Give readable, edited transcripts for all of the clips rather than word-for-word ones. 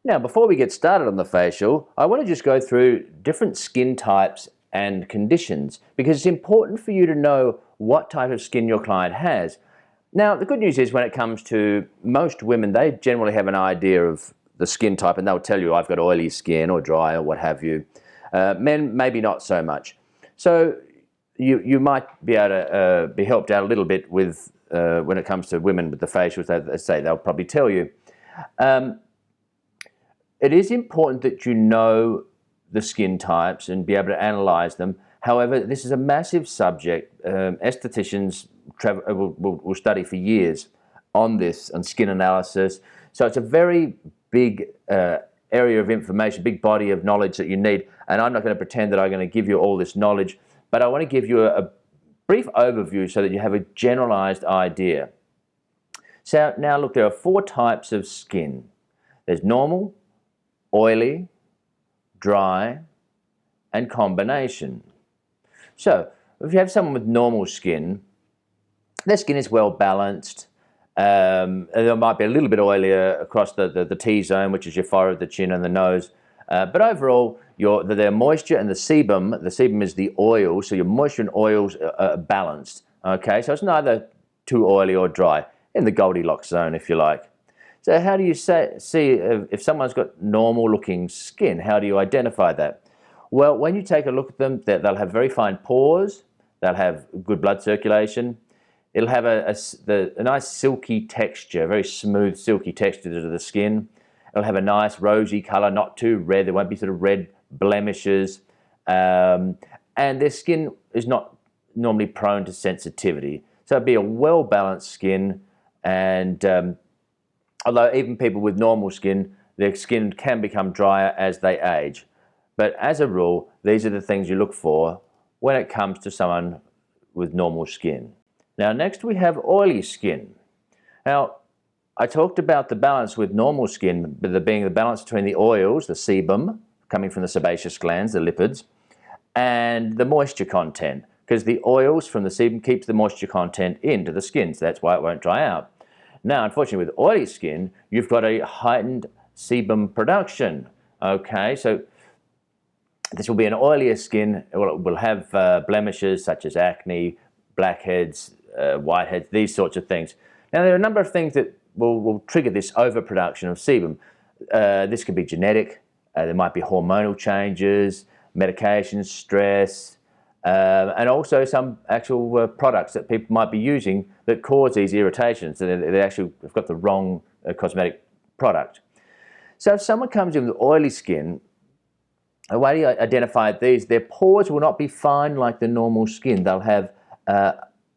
Now, before we get started on the facial, I want to just go through different skin types and conditions because it's important for you to know what type of skin your client has. Now, the good news is when it comes to most women, they generally have an idea of the skin type and they'll tell you, I've got oily skin or dry or what have you. Men, maybe not so much. So you might be able to be helped out a little bit with when it comes to women with the facials. They say they'll probably tell you. It is important that you know the skin types and be able to analyze them. However, this is a massive subject. Estheticians will study for years on this, on skin analysis. So it's a very big area of information, big body of knowledge that you need. And I'm not going to pretend that I'm going to give you all this knowledge, but I want to give you a brief overview so that you have a generalized idea. So now look, there are 4 types of skin. There's normal, oily, dry, and combination. So if you have someone with normal skin, their skin is well balanced. There might be a little bit oilier across the T-zone, which is your forehead, the chin, and the nose. But overall, their moisture and the sebum is the oil, so your moisture and oils are balanced. Okay, so it's neither too oily or dry, in the Goldilocks zone, if you like. So how do you see if someone's got normal looking skin? How do you identify that? Well, when you take a look at them, they'll have very fine pores, they'll have good blood circulation, it'll have a nice silky texture, very smooth silky texture to the skin. It'll have a nice rosy color, not too red, there won't be sort of red blemishes, and their skin is not normally prone to sensitivity. So it'll be a well-balanced skin, and although even people with normal skin, their skin can become drier as they age. But as a rule, these are the things you look for when it comes to someone with normal skin. Now next we have oily skin. Now I talked about the balance with normal skin, being the balance between the oils, the sebum, coming from the sebaceous glands, the lipids, and the moisture content, because the oils from the sebum keeps the moisture content into the skin, so that's why it won't dry out. Now, unfortunately, with oily skin, you've got a heightened sebum production. Okay, so this will be an oilier skin. It will have blemishes such as acne, blackheads, whiteheads, these sorts of things. Now, there are a number of things that will trigger this overproduction of sebum. This could be genetic. There might be hormonal changes, medications, stress, and also some actual products that people might be using that cause these irritations. So they actually have got the wrong cosmetic product. So if someone comes in with oily skin, the way do you identify these? Their pores will not be fine like the normal skin. They'll have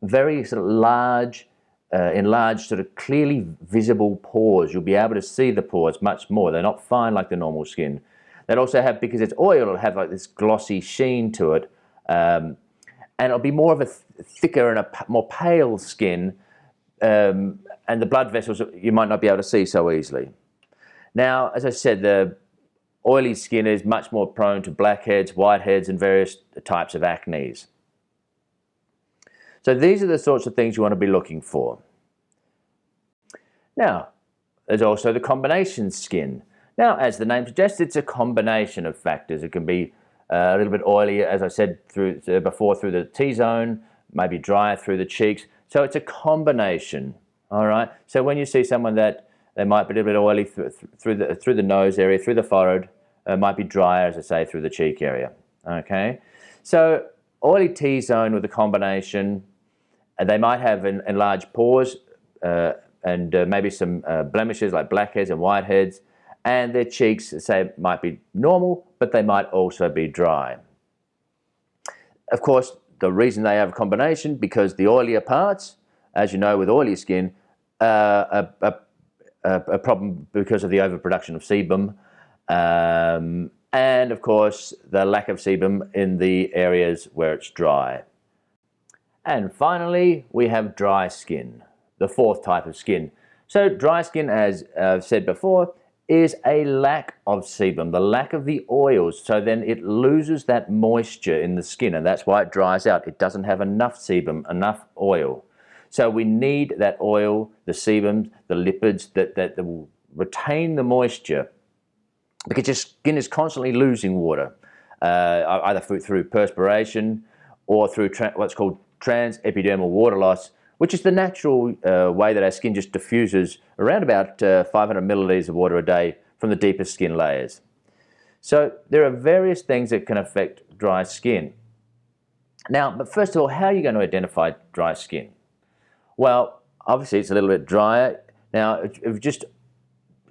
very sort of large, enlarged, sort of clearly visible pores. You'll be able to see the pores much more. They're not fine like the normal skin. They'll also have, because it's oil, it'll have like this glossy sheen to it. And it'll be more of a thicker and a more pale skin, and the blood vessels you might not be able to see so easily. Now, as I said, the oily skin is much more prone to blackheads, whiteheads, and various types of acnes. So these are the sorts of things you want to be looking for. Now, there's also the combination skin. Now, as the name suggests, it's a combination of factors. It can be a little bit oily, as I said before, through the T-zone, maybe drier through the cheeks. So it's a combination, all right? So when you see someone that they might be a little bit oily through the nose area, through the forehead, might be drier, as I say, through the cheek area, okay? So oily T-zone with a combination, they might have enlarged pores and maybe some blemishes like blackheads and whiteheads, and their cheeks, say, might be normal, but they might also be dry. Of course, the reason they have a combination, because the oilier parts, as you know, with oily skin, a problem because of the overproduction of sebum, and of course, the lack of sebum in the areas where it's dry. And finally, we have dry skin, the 4th type of skin. So dry skin, as I've said before, is a lack of sebum, the lack of the oils. So then it loses that moisture in the skin, and that's why it dries out. It doesn't have enough sebum, enough oil. So we need that oil, the sebum, the lipids that will retain the moisture because your skin is constantly losing water, either through perspiration or through what's called transepidermal water loss, which is the natural way that our skin just diffuses around about 500 milliliters of water a day from the deepest skin layers. So there are various things that can affect dry skin. Now, but first of all, how are you going to identify dry skin? Well, obviously it's a little bit drier. Now, if just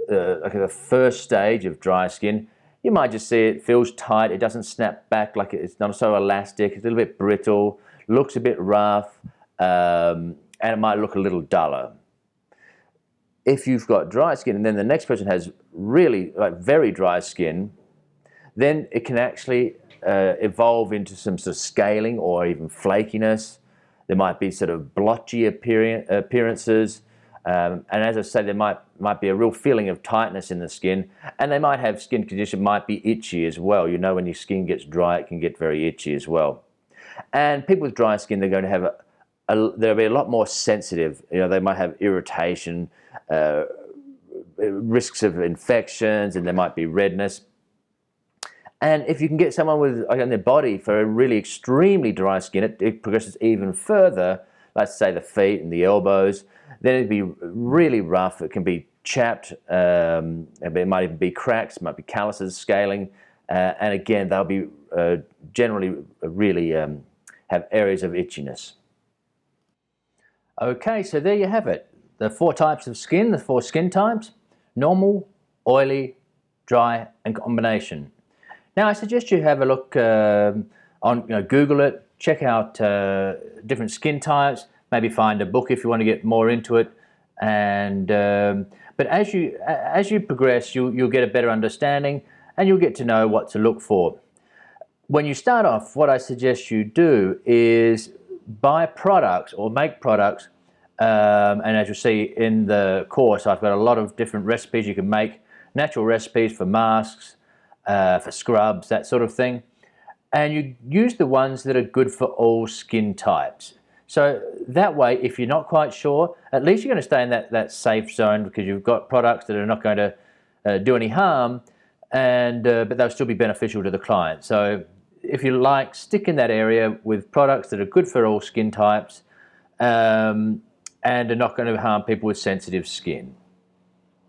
like the first stage of dry skin, you might just see it feels tight, it doesn't snap back, like it's not so elastic, it's a little bit brittle, looks a bit rough, and it might look a little duller. If you've got dry skin and then the next person has really very dry skin, then it can actually evolve into some sort of scaling or even flakiness. There might be sort of blotchy appearances. And as I say, there might be a real feeling of tightness in the skin, and they might have skin condition, might be itchy as well. You know, when your skin gets dry, it can get very itchy as well. And people with dry skin, they're going to have they'll be a lot more sensitive. You know, they might have irritation, risks of infections, and there might be redness. And if you can get someone with on their body for a really extremely dry skin, it progresses even further. Let's say the feet and the elbows. Then it'd be really rough. It can be chapped. It might even be cracks. It might be calluses, scaling, and again, they'll be generally really have areas of itchiness. Okay, so there you have it. The 4 types of skin, the 4 skin types: normal, oily, dry, and combination. Now, I suggest you have a look on Google it, check out different skin types. Maybe find a book if you want to get more into it, and but as you progress, you'll get a better understanding, and you'll get to know what to look for. When you start off, what I suggest you do is buy products or make products, and as you'll see in the course, I've got a lot of different recipes you can make, natural recipes for masks, for scrubs, that sort of thing, and you use the ones that are good for all skin types. So that way, if you're not quite sure, at least you're going to stay in that safe zone, because you've got products that are not going to do any harm, and but they'll still be beneficial to the client. So if you like, stick in that area with products that are good for all skin types, and are not going to harm people with sensitive skin.